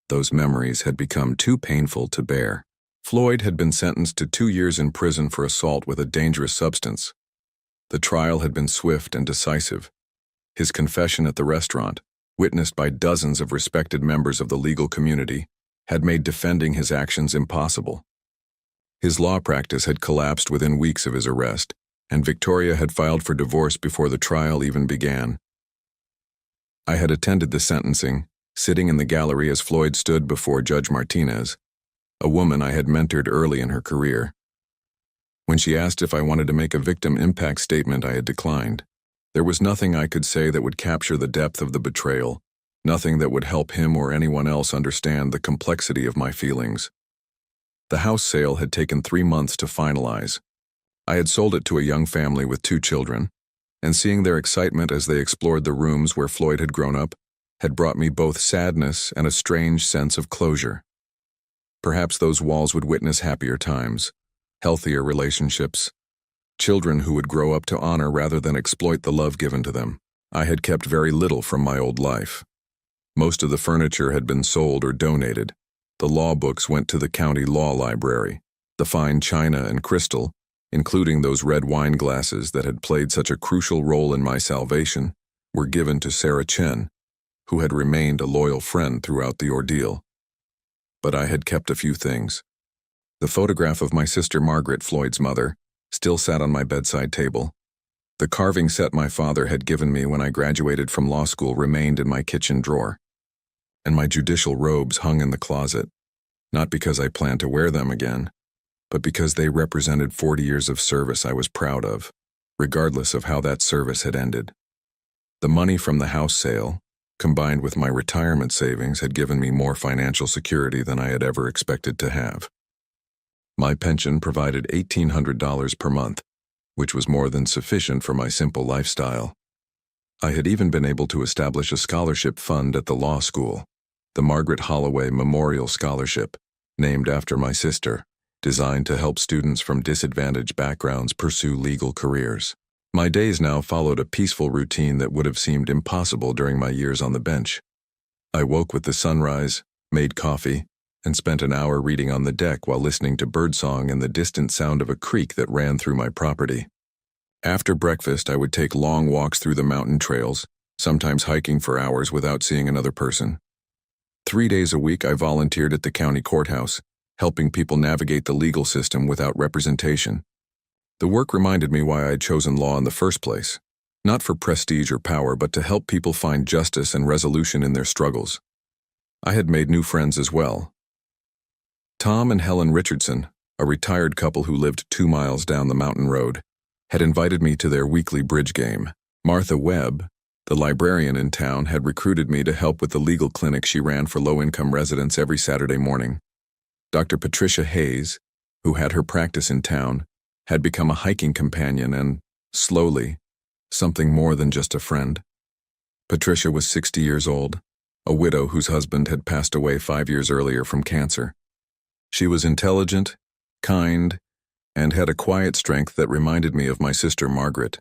those memories had become too painful to bear. Floyd had been sentenced to 2 years in prison for assault with a dangerous substance. The trial had been swift and decisive. His confession at the restaurant, witnessed by dozens of respected members of the legal community, had made defending his actions impossible. His law practice had collapsed within weeks of his arrest, and Victoria had filed for divorce before the trial even began. I had attended the sentencing, sitting in the gallery as Floyd stood before Judge Martinez, a woman I had mentored early in her career. When she asked if I wanted to make a victim impact statement, I had declined. There was nothing I could say that would capture the depth of the betrayal, nothing that would help him or anyone else understand the complexity of my feelings. The house sale had taken 3 months to finalize. I had sold it to a young family with 2 children, and seeing their excitement as they explored the rooms where Floyd had grown up had brought me both sadness and a strange sense of closure. Perhaps those walls would witness happier times, healthier relationships, children who would grow up to honor rather than exploit the love given to them. I had kept very little from my old life. Most of the furniture had been sold or donated. The law books went to the county law library. The fine china and crystal, including those red wine glasses that had played such a crucial role in my salvation, were given to Sarah Chen, who had remained a loyal friend throughout the ordeal. But I had kept a few things. The photograph of my sister Margaret, Floyd's mother, still sat on my bedside table. The carving set my father had given me when I graduated from law school remained in my kitchen drawer. And my judicial robes hung in the closet, not because I planned to wear them again, but because they represented 40 years of service I was proud of, regardless of how that service had ended. The money from the house sale, combined with my retirement savings, had given me more financial security than I had ever expected to have. My pension provided $1,800 per month, which was more than sufficient for my simple lifestyle. I had even been able to establish a scholarship fund at the law school, the Margaret Holloway Memorial Scholarship, named after my sister, designed to help students from disadvantaged backgrounds pursue legal careers. My days now followed a peaceful routine that would have seemed impossible during my years on the bench. I woke with the sunrise, made coffee, and spent an hour reading on the deck while listening to birdsong and the distant sound of a creek that ran through my property. After breakfast, I would take long walks through the mountain trails, sometimes hiking for hours without seeing another person. 3 days a week, I volunteered at the county courthouse, helping people navigate the legal system without representation. The work reminded me why I had chosen law in the first place, not for prestige or power, but to help people find justice and resolution in their struggles. I had made new friends as well. Tom and Helen Richardson, a retired couple who lived 2 miles down the mountain road, had invited me to their weekly bridge game. Martha Webb, the librarian in town, had recruited me to help with the legal clinic she ran for low-income residents every Saturday morning. Dr. Patricia Hayes, who had her practice in town, had become a hiking companion and, slowly, something more than just a friend. Patricia was 60 years old, a widow whose husband had passed away 5 years earlier from cancer. She was intelligent, kind, and had a quiet strength that reminded me of my sister Margaret.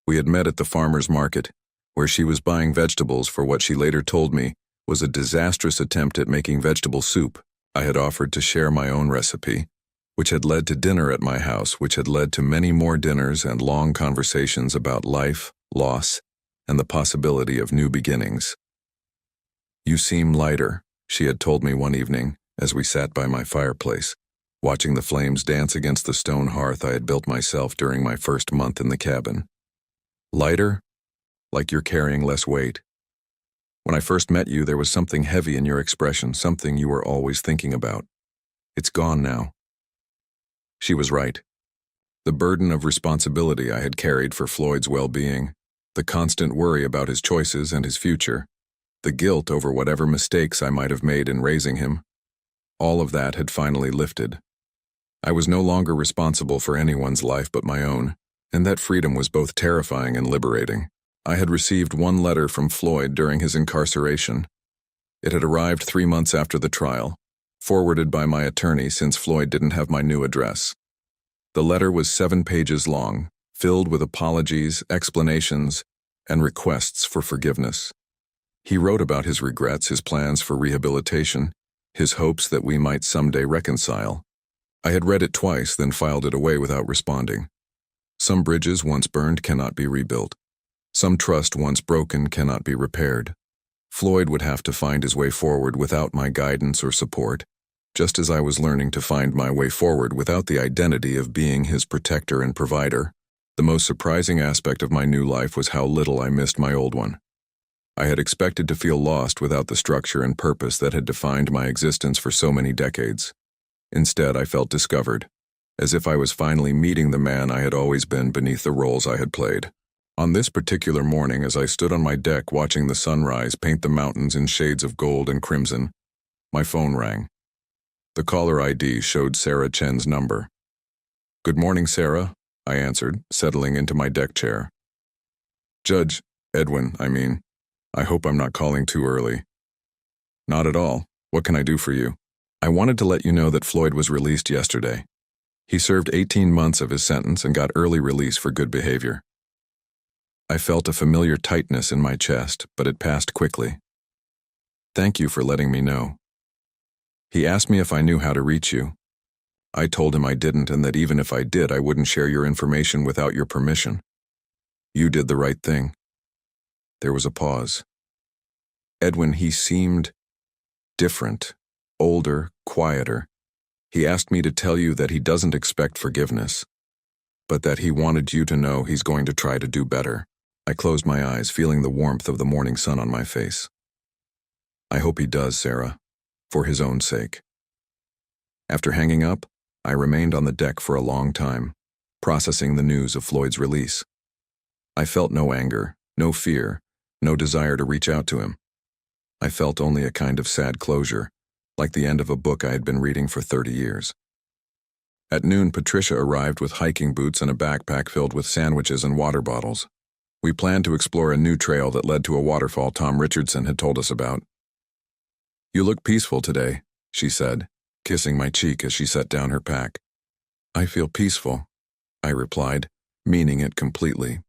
We had met at the farmer's market, where she was buying vegetables for what she later told me was a disastrous attempt at making vegetable soup. I had offered to share my own recipe, which had led to dinner at my house, which had led to many more dinners and long conversations about life, loss, and the possibility of new beginnings. "You seem lighter," she had told me one evening as we sat by my fireplace, watching the flames dance against the stone hearth I had built myself during my first month in the cabin. "Lighter? Like you're carrying less weight. When I first met you, there was something heavy in your expression, something you were always thinking about. It's gone now." She was right. The burden of responsibility I had carried for Floyd's well-being, the constant worry about his choices and his future, the guilt over whatever mistakes I might have made in raising him, all of that had finally lifted. I was no longer responsible for anyone's life but my own, and that freedom was both terrifying and liberating. I had received one letter from Floyd during his incarceration. It had arrived 3 months after the trial, forwarded by my attorney since Floyd didn't have my new address. The letter was 7 pages long, filled with apologies, explanations, and requests for forgiveness. He wrote about his regrets, his plans for rehabilitation, his hopes that we might someday reconcile. I had read it twice, then filed it away without responding. Some bridges once burned cannot be rebuilt. Some trust once broken cannot be repaired. Floyd would have to find his way forward without my guidance or support, just as I was learning to find my way forward without the identity of being his protector and provider. The most surprising aspect of my new life was how little I missed my old one. I had expected to feel lost without the structure and purpose that had defined my existence for so many decades. Instead, I felt discovered, as if I was finally meeting the man I had always been beneath the roles I had played. On this particular morning, as I stood on my deck watching the sunrise paint the mountains in shades of gold and crimson, my phone rang. The caller ID showed Sarah Chen's number. "Good morning, Sarah," I answered, settling into my deck chair. "Judge, Edwin, I hope I'm not calling too early." "Not at all. What can I do for you?" "I wanted to let you know that Floyd was released yesterday. He served 18 months of his sentence and got early release for good behavior." I felt a familiar tightness in my chest, but it passed quickly. "Thank you for letting me know." "He asked me if I knew how to reach you. I told him I didn't, and that even if I did, I wouldn't share your information without your permission. You did the right thing." There was a pause. "Edwin, he seemed different, older, quieter. He asked me to tell you that he doesn't expect forgiveness, but that he wanted you to know he's going to try to do better." I closed my eyes, feeling the warmth of the morning sun on my face. "I hope he does, Sarah, for his own sake." After hanging up, I remained on the deck for a long time, processing the news of Floyd's release. I felt no anger, no fear, no desire to reach out to him. I felt only a kind of sad closure, like the end of a book I had been reading for 30 years. At noon, Patricia arrived with hiking boots and a backpack filled with sandwiches and water bottles. We planned to explore a new trail that led to a waterfall Tom Richardson had told us about. "You look peaceful today," she said, kissing my cheek as she set down her pack. "I feel peaceful," I replied, meaning it completely.